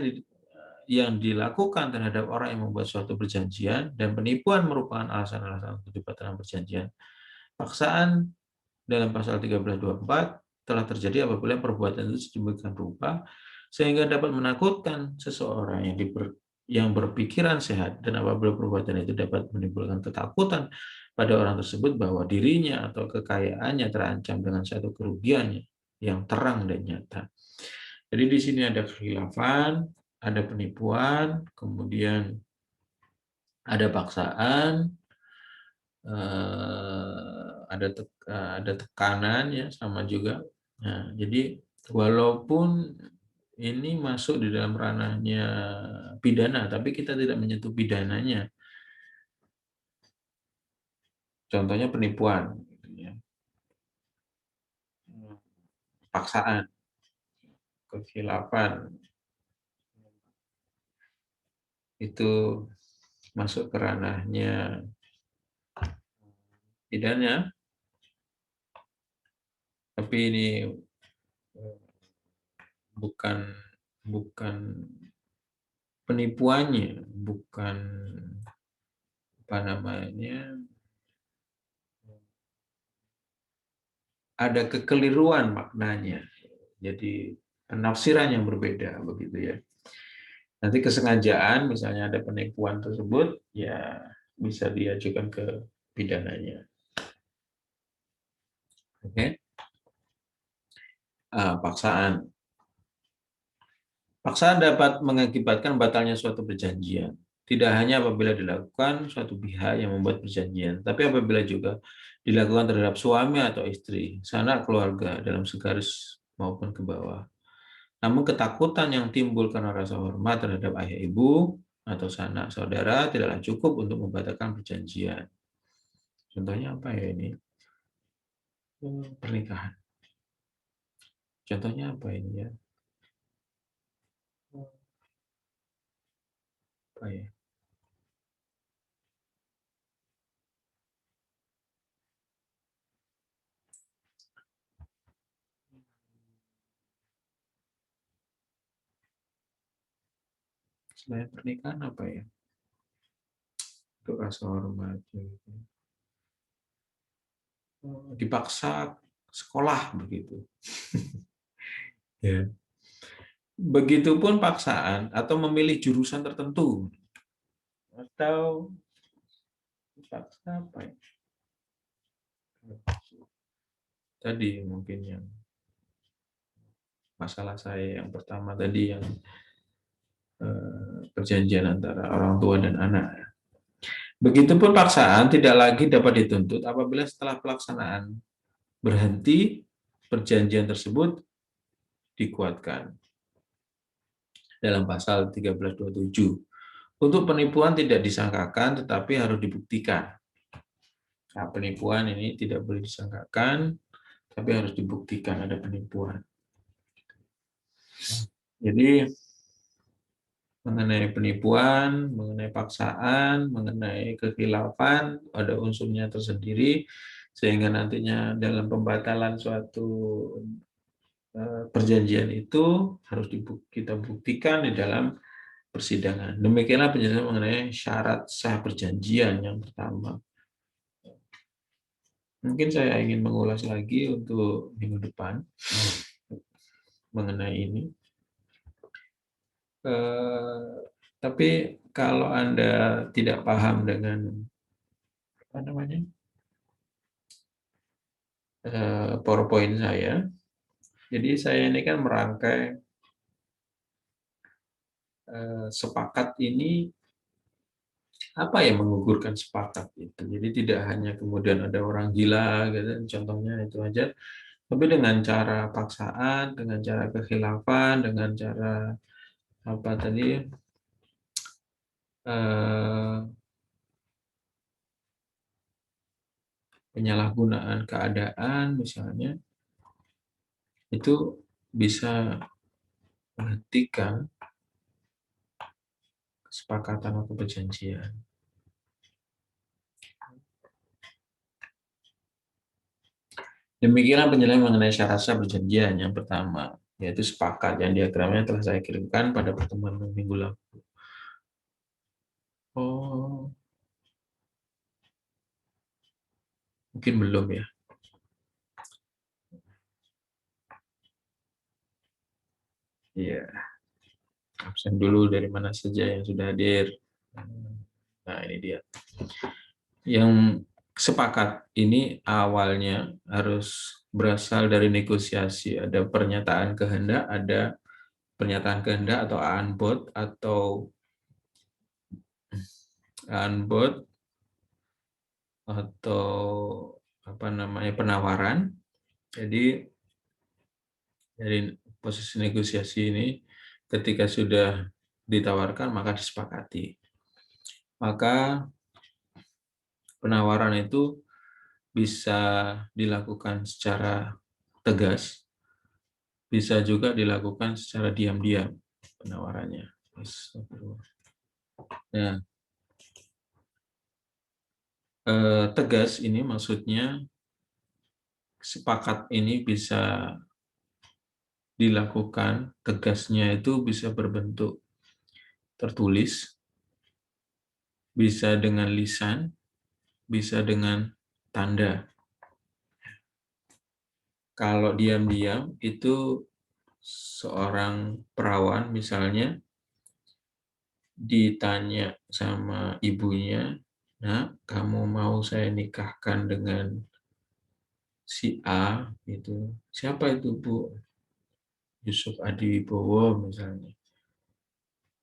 yang dilakukan terhadap orang yang membuat suatu perjanjian dan penipuan merupakan alasan-alasan untuk dibatalkan perjanjian, paksaan dalam pasal 1324 telah terjadi apabila perbuatan itu sedemikian rupa sehingga dapat menakutkan seseorang yang berpikiran sehat, dan apabila perbuatan itu dapat menimbulkan ketakutan pada orang tersebut bahwa dirinya atau kekayaannya terancam dengan satu kerugiannya yang terang dan nyata. Jadi di sini ada kekhilafan, ada penipuan, kemudian ada paksaan, ada tekanan ya, sama juga. Nah, jadi walaupun ini masuk di dalam ranahnya pidana, tapi kita tidak menyentuh pidananya. Contohnya penipuan, gitu ya. Paksaan, kekhilafan, itu masuk ke ranahnya pidana, tapi ini bukan bukan penipuannya, bukan apa namanya, ada kekeliruan maknanya. Jadi penafsiran yang berbeda begitu ya. Nanti kesengajaan misalnya ada penipuan tersebut ya bisa diajukan ke pidananya. Oke. Paksaan. Paksaan dapat mengakibatkan batalnya suatu perjanjian. Tidak hanya apabila dilakukan suatu pihak yang membuat perjanjian, tapi apabila juga dilakukan terhadap suami atau istri, sanak keluarga dalam segaris maupun ke bawah. Namun ketakutan yang timbul karena rasa hormat terhadap ayah ibu atau sanak saudara tidaklah cukup untuk membatalkan perjanjian. Contohnya apa ya ini? Pernikahan. Contohnya apa ini ya? Apa ya? Selain pernikahan apa ya? Untuk rasa hormat gitu. Dipaksa sekolah begitu. Ya. Begitupun paksaan atau memilih jurusan tertentu atau dipaksa apa ya? Tadi mungkin yang masalah saya yang pertama tadi yang perjanjian antara orang tua dan anak. Begitupun paksaan tidak lagi dapat dituntut apabila setelah pelaksanaan berhenti perjanjian tersebut dikuatkan dalam pasal 1327. Untuk penipuan tidak disangkakan tetapi harus dibuktikan. Nah, penipuan ini tidak boleh disangkakan tapi harus dibuktikan ada penipuan. Jadi mengenai penipuan, mengenai paksaan, mengenai kekhilafan, ada unsurnya tersendiri, sehingga nantinya dalam pembatalan suatu perjanjian itu harus kita buktikan di dalam persidangan. Demikianlah penjelasan mengenai syarat sah perjanjian yang pertama. Mungkin saya ingin mengulas lagi untuk minggu depan mengenai ini. Tapi kalau Anda tidak paham dengan apa namanya PowerPoint saya, jadi saya ini kan merangkai sepakat ini apa yang menggugurkan sepakat itu. Jadi tidak hanya kemudian ada orang gila gitu, contohnya itu aja, tapi dengan cara paksaan, dengan cara kekhilafan, dengan cara apa tadi penyalahgunaan keadaan misalnya, itu bisa menghentikan kesepakatan atau perjanjian. Demikianlah penjelasan mengenai syarat sah perjanjian yang pertama, yaitu sepakat, yang diagramnya telah saya kirimkan pada pertemuan minggu lalu. Oh, mungkin belum ya. Iya, absen dulu dari mana saja yang sudah hadir. Nah, ini dia. Yang sepakat ini awalnya harus berasal dari negosiasi. Ada pernyataan kehendak, ada pernyataan kehendak atau unbought atau apa namanya penawaran. Jadi dari posisi negosiasi ini ketika sudah ditawarkan maka disepakati. Maka penawaran itu bisa dilakukan secara tegas, bisa juga dilakukan secara diam-diam penawarannya. Nah, tegas ini maksudnya sepakat ini bisa dilakukan, tegasnya itu bisa berbentuk tertulis, bisa dengan lisan, bisa dengan tanda. Kalau diam-diam itu seorang perawan misalnya ditanya sama ibunya, "Nak, kamu mau saya nikahkan dengan si A?" Itu. Siapa itu, Bu? Yusuf Adiwibowo misalnya.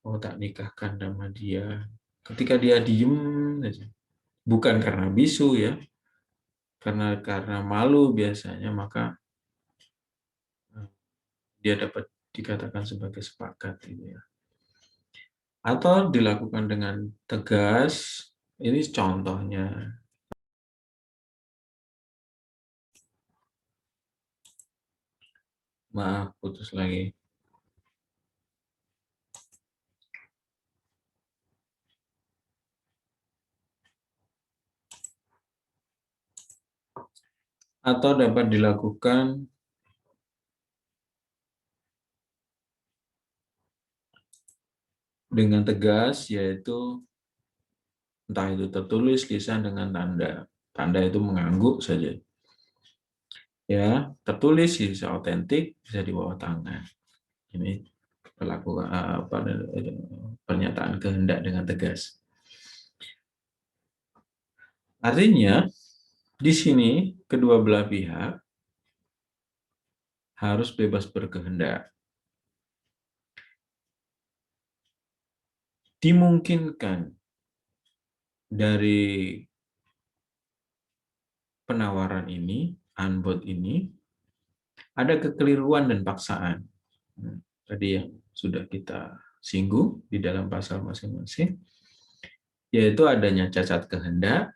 "Oh, tak nikahkan sama dia." Ketika dia diem saja, bukan karena bisu ya, karena malu biasanya, maka dia dapat dikatakan sebagai sepakat gitu ya. Atau dilakukan dengan tegas, ini contohnya. Maaf, putus lagi. atau dapat dilakukan dengan tegas, yaitu entah itu tertulis, lisan dengan tanda. Tanda itu mengangguk saja. Ya, tertulis bisa otentik, bisa di bawah tangan. Ini perlakuan pernyataan kehendak dengan tegas. Artinya di sini kedua belah pihak harus bebas berkehendak. Dimungkinkan dari penawaran ini, unbound ini, ada kekeliruan dan paksaan. Tadi yang sudah kita singgung di dalam pasal masing-masing, yaitu adanya cacat kehendak,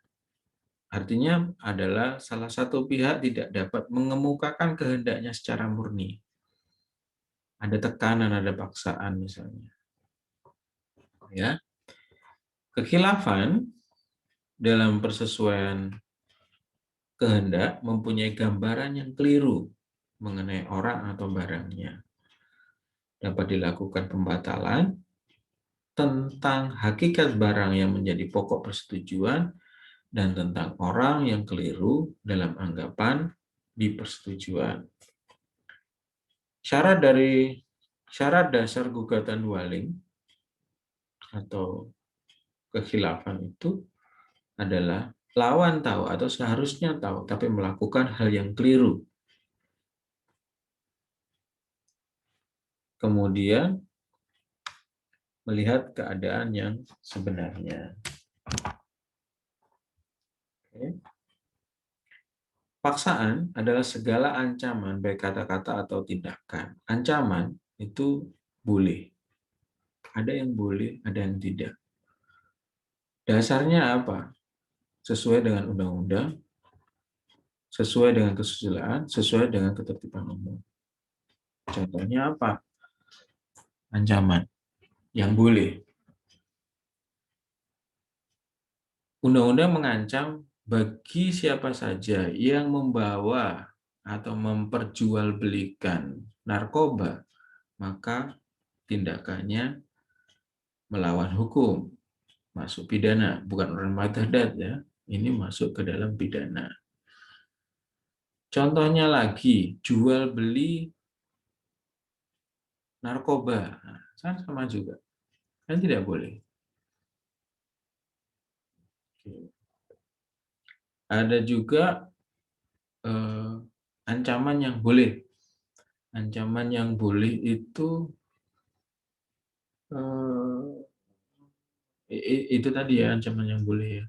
artinya adalah salah satu pihak tidak dapat mengemukakan kehendaknya secara murni. Ada tekanan, ada paksaan misalnya. Ya. Kekhilafan dalam persesuaian kehendak mempunyai gambaran yang keliru mengenai orang atau barangnya. Dapat dilakukan pembatalan tentang hakikat barang yang menjadi pokok persetujuan dan tentang orang yang keliru dalam anggapan di persetujuan. Syarat dasar gugatan dwelling atau kekhilafan itu adalah lawan tahu atau seharusnya tahu tapi melakukan hal yang keliru. Kemudian melihat keadaan yang sebenarnya. Oke. Paksaan adalah segala ancaman, baik kata-kata atau tindakan. Ancaman itu boleh. Ada yang boleh, ada yang tidak. Dasarnya apa? Sesuai dengan undang-undang, sesuai dengan kesusilaan, sesuai dengan ketertiban umum. Contohnya apa? Ancaman yang boleh. Undang-undang mengancam bagi siapa saja yang membawa atau memperjualbelikan narkoba, maka tindakannya melawan hukum, masuk pidana, bukan orang matadat ya, ini masuk ke dalam pidana. Contohnya lagi, jual beli narkoba, nah, sama juga, kan tidak boleh. Ada juga ancaman yang boleh. Ancaman yang boleh itu itu tadi ya, ancaman yang boleh ya.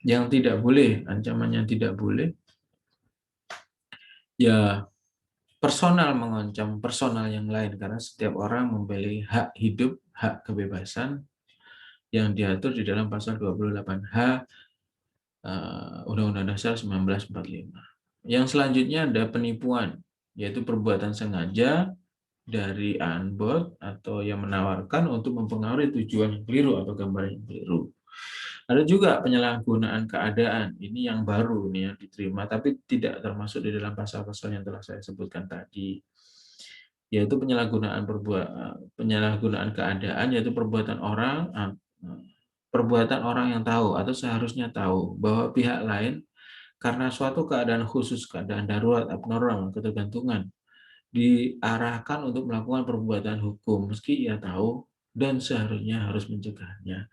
Yang tidak boleh, ancaman yang tidak boleh, ya personal mengancam personal yang lain, karena setiap orang memiliki hak hidup, hak kebebasan yang diatur di dalam pasal 28H Undang-Undang Dasar 1945. Yang selanjutnya ada penipuan, yaitu perbuatan sengaja dari unbound atau yang menawarkan untuk mempengaruhi tujuan yang keliru atau gambar yang keliru. Ada juga penyalahgunaan keadaan, ini yang baru nih yang diterima, tapi tidak termasuk di dalam pasal-pasal yang telah saya sebutkan tadi, yaitu penyalahgunaan keadaan, yaitu perbuatan orang yang tahu atau seharusnya tahu bahwa pihak lain karena suatu keadaan khusus, keadaan darurat, abnormal, ketergantungan, diarahkan untuk melakukan perbuatan hukum meski ia tahu dan seharusnya harus mencegahnya.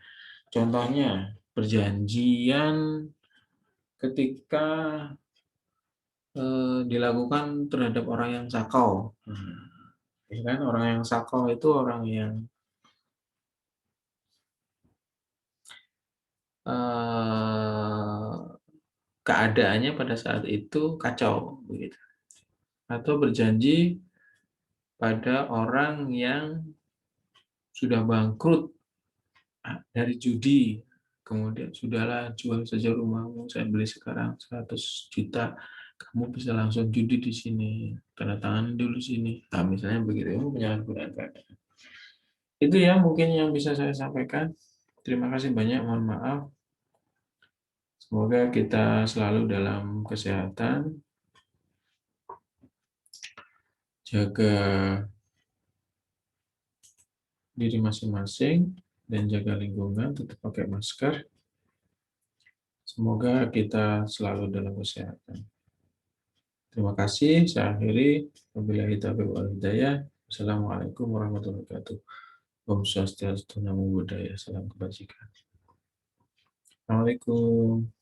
Contohnya perjanjian ketika dilakukan terhadap orang yang sakau. Ya kan, orang yang sakau itu orang yang keadaannya pada saat itu kacau begitu. Atau berjanji pada orang yang sudah bangkrut dari judi, kemudian sudahlah jual saja rumahmu, saya beli sekarang 100 juta, kamu bisa langsung judi di sini, tanda tangan dulu sini. Nah, misalnya begitu, itu penyalahgunaan keadaan. Itu ya mungkin yang bisa saya sampaikan. Terima kasih banyak, mohon maaf. Semoga kita selalu dalam kesehatan, jaga diri masing-masing, dan jaga lingkungan, tetap pakai masker. Semoga kita selalu dalam kesehatan. Terima kasih. Saya akhiri. Wabillahi taufiq wal hidayah. Assalamualaikum warahmatullahi wabarakatuh. Om Swastiastu, Namo Buddhaya. Salam kebajikan. Assalamualaikum.